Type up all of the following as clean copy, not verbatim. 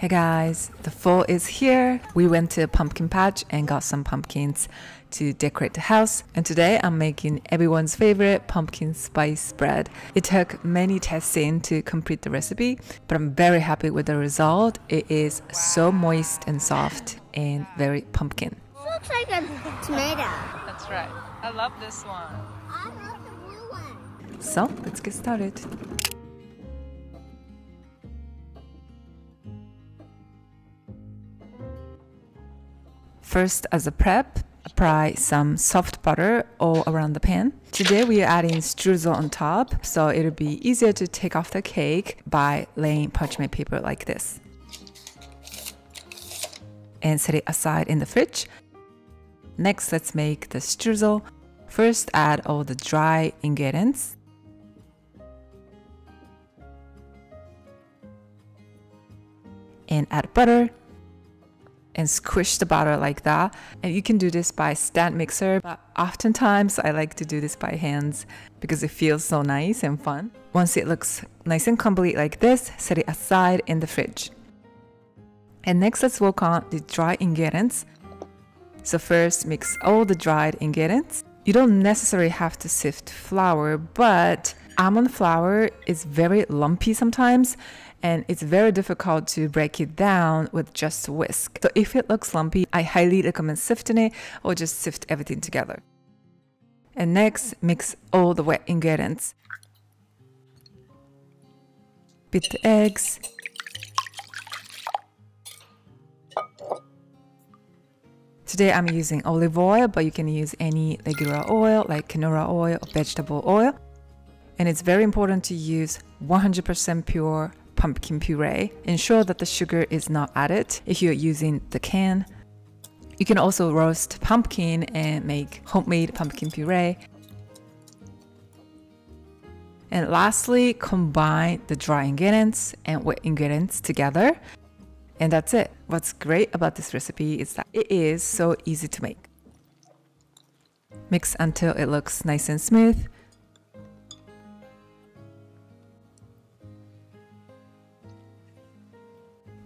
Hey guys, the fall is here. We went to a pumpkin patch and got some pumpkins to decorate the house. And today I'm making everyone's favorite pumpkin spice bread. It took many testing to complete the recipe, but I'm very happy with the result. It is so moist and soft and very pumpkin. It looks like a tomato. That's right. I love this one. I love the blue one. So let's get started. First, as a prep, apply some soft butter all around the pan. Today we are adding streusel on top, so it'll be easier to take off the cake by laying parchment paper like this. And set it aside in the fridge. Next, let's make the streusel. First, add all the dry ingredients. And add butter. And squish the butter like that. And you can do this by stand mixer, but oftentimes I like to do this by hands because it feels so nice and fun. Once it looks nice and complete like this, set it aside in the fridge. And next, let's work on the dry ingredients. So first, mix all the dried ingredients. You don't necessarily have to sift flour, but almond flour is very lumpy sometimes, and it's very difficult to break it down with just a whisk. So if it looks lumpy, I highly recommend sifting it or just sift everything together. And next, mix all the wet ingredients. Beat the eggs. Today I'm using olive oil, but you can use any regular oil like canola oil or vegetable oil. And it's very important to use 100% pure pumpkin puree. Ensure that the sugar is not added if you're using the can. You can also roast pumpkin and make homemade pumpkin puree. And lastly, combine the dry ingredients and wet ingredients together. And that's it. What's great about this recipe is that it is so easy to make. Mix until it looks nice and smooth.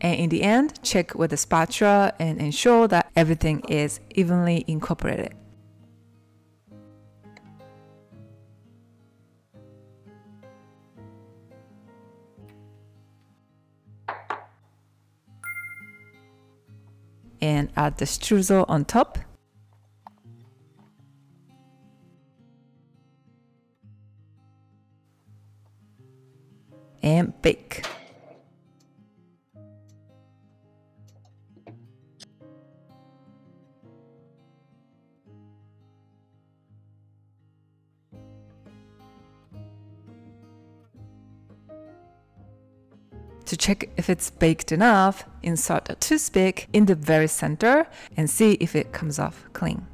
And in the end, check with the spatula and ensure that everything is evenly incorporated. And add the streusel on top. And bake. To check if it's baked enough, insert a toothpick in the very center and see if it comes off clean.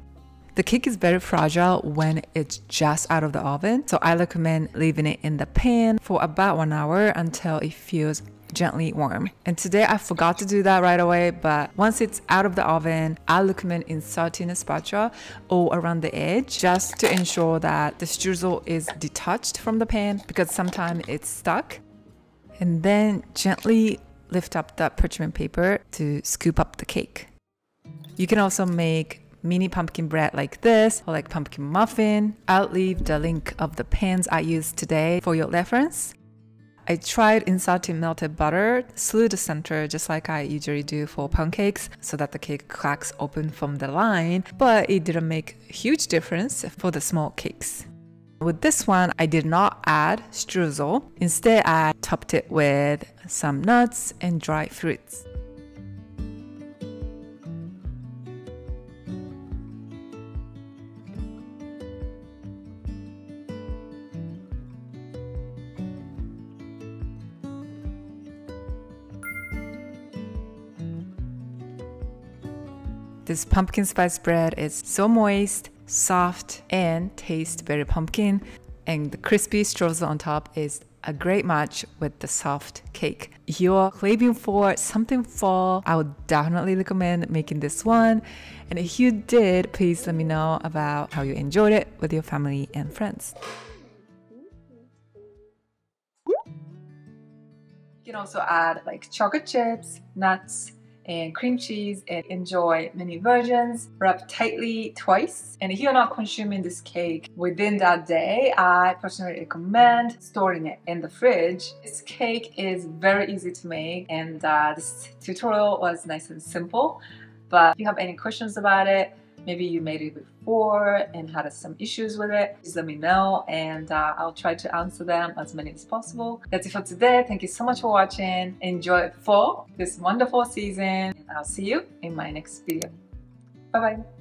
The cake is very fragile when it's just out of the oven, so I recommend leaving it in the pan for about 1 hour until it feels gently warm. And today I forgot to do that right away, but once it's out of the oven, I recommend inserting a spatula all around the edge just to ensure that the streusel is detached from the pan because sometimes it's stuck. And then gently lift up the parchment paper to scoop up the cake. You can also make mini pumpkin bread like this or like pumpkin muffin. I'll leave the link of the pans I used today for your reference. I tried inserting melted butter through the center just like I usually do for pancakes so that the cake cracks open from the line, but it didn't make a huge difference for the small cakes. With this one, I did not add streusel. Instead, I topped it with some nuts and dried fruits. This pumpkin spice bread is so moist, soft, and tastes very pumpkin, and the crispy streusel on top is a great match with the soft cake. If you're craving for something fall, I would definitely recommend making this one. And if you did, please let me know about how you enjoyed it with your family and friends. You can also add like chocolate chips, nuts, and cream cheese and enjoy many versions. Wrap tightly twice. And if you're not consuming this cake within that day, I personally recommend storing it in the fridge. This cake is very easy to make, and this tutorial was nice and simple. But if you have any questions about it, maybe you made it before and had some issues with it, please let me know, and I'll try to answer them as many as possible. That's it for today. Thank you so much for watching. Enjoy fall, this wonderful season, and I'll see you in my next video. Bye bye.